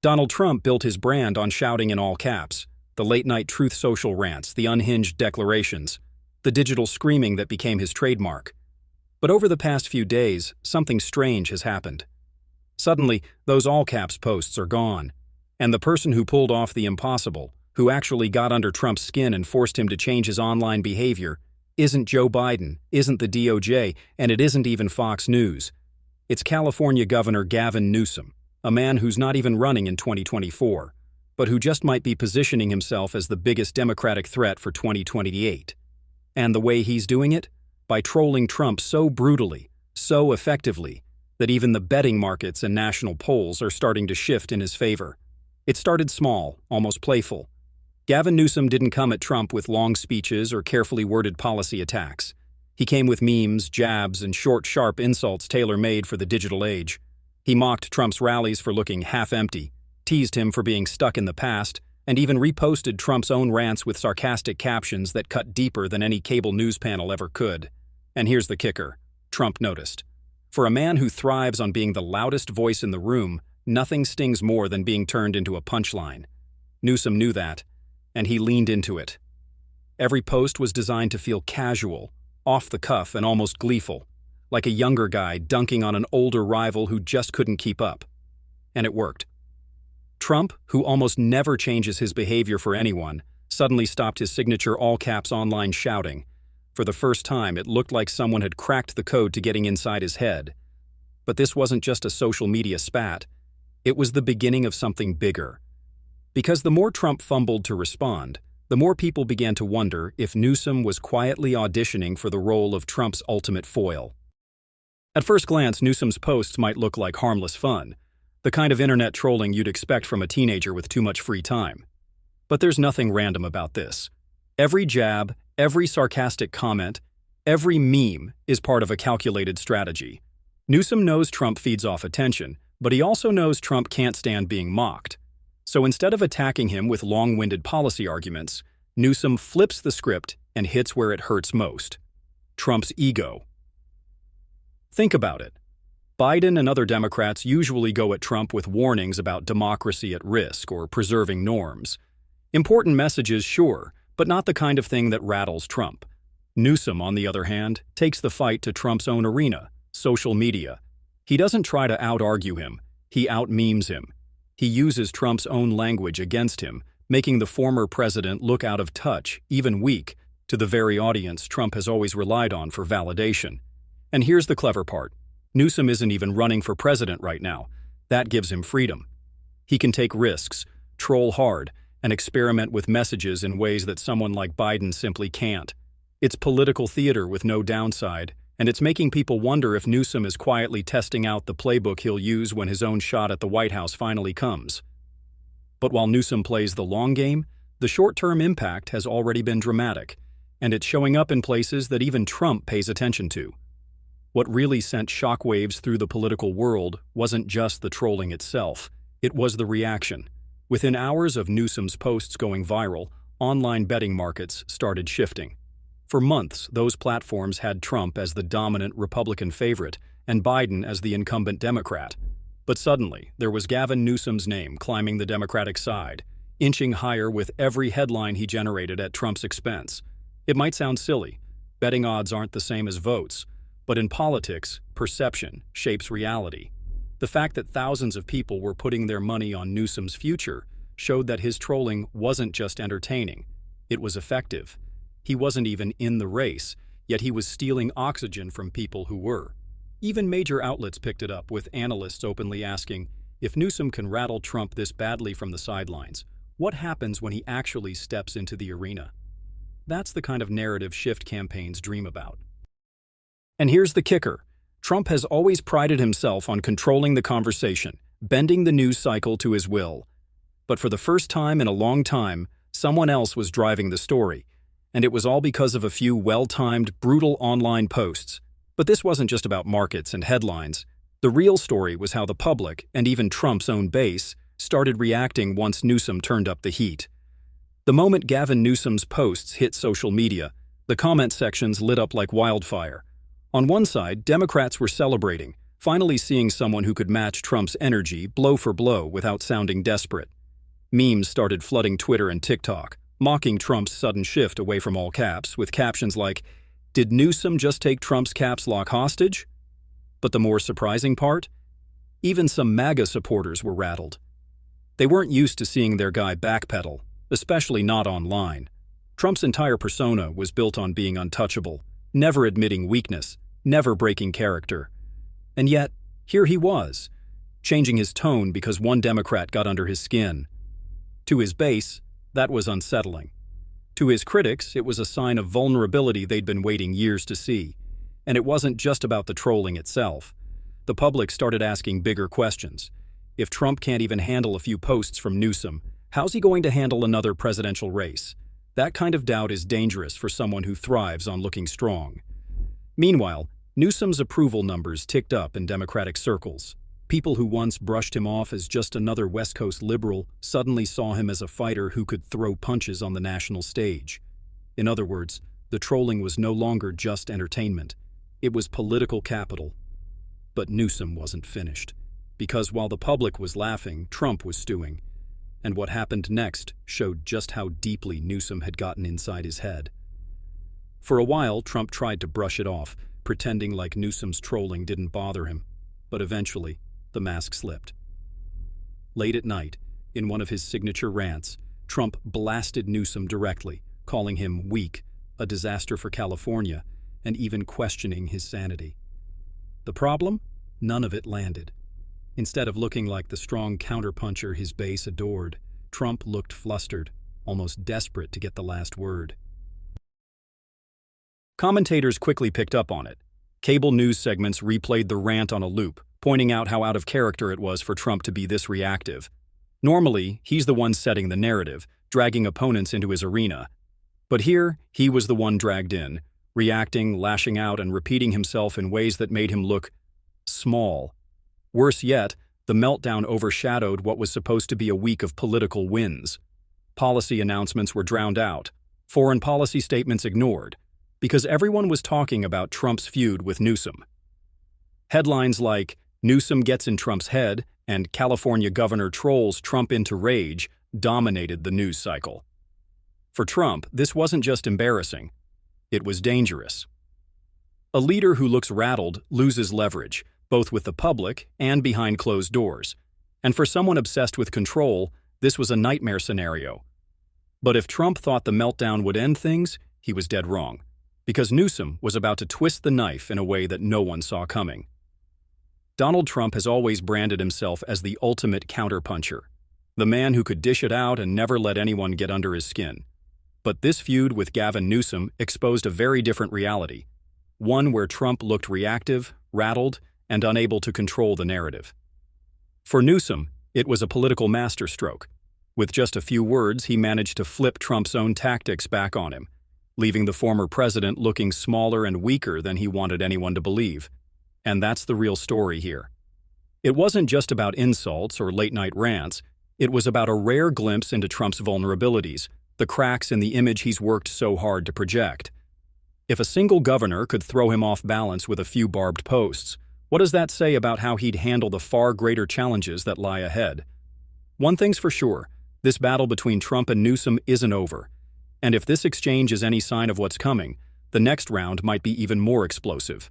Donald Trump built his brand on shouting in all caps, the late-night truth social rants, the unhinged declarations, the digital screaming that became his trademark. But over the past few days, something strange has happened. Suddenly, those all-caps posts are gone, and the person who pulled off the impossible, who actually got under Trump's skin and forced him to change his online behavior, isn't Joe Biden, isn't the DOJ, and it isn't even Fox News. It's California Governor Gavin Newsom, a man who's not even running in 2024, but who just might be positioning himself as the biggest Democratic threat for 2028. And the way he's doing it? By trolling Trump so brutally, so effectively, that even the betting markets and national polls are starting to shift in his favor. It started small, almost playful. Gavin Newsom didn't come at Trump with long speeches or carefully worded policy attacks. He came with memes, jabs, and short, sharp insults tailor-made for the digital age. He mocked Trump's rallies for looking half-empty, teased him for being stuck in the past, and even reposted Trump's own rants with sarcastic captions that cut deeper than any cable news panel ever could. And here's the kicker. Trump noticed. For a man who thrives on being the loudest voice in the room, nothing stings more than being turned into a punchline. Newsom knew that, and he leaned into it. Every post was designed to feel casual, off the cuff, and almost gleeful, like a younger guy dunking on an older rival who just couldn't keep up. And it worked. Trump, who almost never changes his behavior for anyone, suddenly stopped his signature all-caps online shouting. For the first time, it looked like someone had cracked the code to getting inside his head. But this wasn't just a social media spat. It was the beginning of something bigger. Because the more Trump fumbled to respond, the more people began to wonder if Newsom was quietly auditioning for the role of Trump's ultimate foil. At first glance, Newsom's posts might look like harmless fun, the kind of internet trolling you'd expect from a teenager with too much free time. But there's nothing random about this. Every jab, every sarcastic comment, every meme is part of a calculated strategy. Newsom knows Trump feeds off attention, but he also knows Trump can't stand being mocked. So instead of attacking him with long-winded policy arguments, Newsom flips the script and hits where it hurts most: Trump's ego. Think about it. Biden and other Democrats usually go at Trump with warnings about democracy at risk or preserving norms. Important messages, sure, but not the kind of thing that rattles Trump. Newsom, on the other hand, takes the fight to Trump's own arena, social media. He doesn't try to out-argue him, he out-memes him. He uses Trump's own language against him, making the former president look out of touch, even weak, to the very audience Trump has always relied on for validation. And here's the clever part. Newsom isn't even running for president right now. That gives him freedom. He can take risks, troll hard, and experiment with messages in ways that someone like Biden simply can't. It's political theater with no downside, and it's making people wonder if Newsom is quietly testing out the playbook he'll use when his own shot at the White House finally comes. But while Newsom plays the long game, the short-term impact has already been dramatic, and it's showing up in places that even Trump pays attention to. What really sent shockwaves through the political world wasn't just the trolling itself, it was the reaction. Within hours of Newsom's posts going viral, online betting markets started shifting. For months, those platforms had Trump as the dominant Republican favorite and Biden as the incumbent Democrat. But suddenly, there was Gavin Newsom's name climbing the Democratic side, inching higher with every headline he generated at Trump's expense. It might sound silly. Betting odds aren't the same as votes. But in politics, perception shapes reality. The fact that thousands of people were putting their money on Newsom's future showed that his trolling wasn't just entertaining. It was effective. He wasn't even in the race, yet he was stealing oxygen from people who were. Even major outlets picked it up, with analysts openly asking, if Newsom can rattle Trump this badly from the sidelines, what happens when he actually steps into the arena? That's the kind of narrative shift campaigns dream about. And here's the kicker. Trump has always prided himself on controlling the conversation, bending the news cycle to his will. But for the first time in a long time, someone else was driving the story. And it was all because of a few well-timed, brutal online posts. But this wasn't just about markets and headlines. The real story was how the public, and even Trump's own base, started reacting once Newsom turned up the heat. The moment Gavin Newsom's posts hit social media, the comment sections lit up like wildfire. On one side, Democrats were celebrating, finally seeing someone who could match Trump's energy blow for blow without sounding desperate. Memes started flooding Twitter and TikTok, mocking Trump's sudden shift away from all caps with captions like, "Did Newsom just take Trump's caps lock hostage?" But the more surprising part? Even some MAGA supporters were rattled. They weren't used to seeing their guy backpedal, especially not online. Trump's entire persona was built on being untouchable, never admitting weakness, never breaking character. And yet, here he was, changing his tone because one Democrat got under his skin. To his base, that was unsettling. To his critics, it was a sign of vulnerability they'd been waiting years to see. And it wasn't just about the trolling itself. The public started asking bigger questions. If Trump can't even handle a few posts from Newsom, how's he going to handle another presidential race? That kind of doubt is dangerous for someone who thrives on looking strong. Meanwhile, Newsom's approval numbers ticked up in Democratic circles. People who once brushed him off as just another West Coast liberal suddenly saw him as a fighter who could throw punches on the national stage. In other words, the trolling was no longer just entertainment. It was political capital. But Newsom wasn't finished. Because while the public was laughing, Trump was stewing. And what happened next showed just how deeply Newsom had gotten inside his head. For a while, Trump tried to brush it off, pretending like Newsom's trolling didn't bother him. But eventually, the mask slipped. Late at night, in one of his signature rants, Trump blasted Newsom directly, calling him weak, a disaster for California, and even questioning his sanity. The problem? None of it landed. Instead of looking like the strong counterpuncher his base adored, Trump looked flustered, almost desperate to get the last word. Commentators quickly picked up on it. Cable news segments replayed the rant on a loop, pointing out how out of character it was for Trump to be this reactive. Normally, he's the one setting the narrative, dragging opponents into his arena. But here, he was the one dragged in, reacting, lashing out, and repeating himself in ways that made him look small. Worse yet, the meltdown overshadowed what was supposed to be a week of political wins. Policy announcements were drowned out, foreign policy statements ignored, because everyone was talking about Trump's feud with Newsom. Headlines like, "Newsom gets in Trump's head," and "California governor trolls Trump into rage" dominated the news cycle. For Trump, this wasn't just embarrassing. It was dangerous. A leader who looks rattled loses leverage, both with the public and behind closed doors. And for someone obsessed with control, this was a nightmare scenario. But if Trump thought the meltdown would end things, he was dead wrong, because Newsom was about to twist the knife in a way that no one saw coming. Donald Trump has always branded himself as the ultimate counterpuncher, the man who could dish it out and never let anyone get under his skin. But this feud with Gavin Newsom exposed a very different reality, one where Trump looked reactive, rattled, and unable to control the narrative. For Newsom, it was a political masterstroke. With just a few words, he managed to flip Trump's own tactics back on him, leaving the former president looking smaller and weaker than he wanted anyone to believe. And that's the real story here. It wasn't just about insults or late-night rants. It was about a rare glimpse into Trump's vulnerabilities, the cracks in the image he's worked so hard to project. If a single governor could throw him off balance with a few barbed posts, what does that say about how he'd handle the far greater challenges that lie ahead? One thing's for sure, this battle between Trump and Newsom isn't over. And if this exchange is any sign of what's coming, the next round might be even more explosive.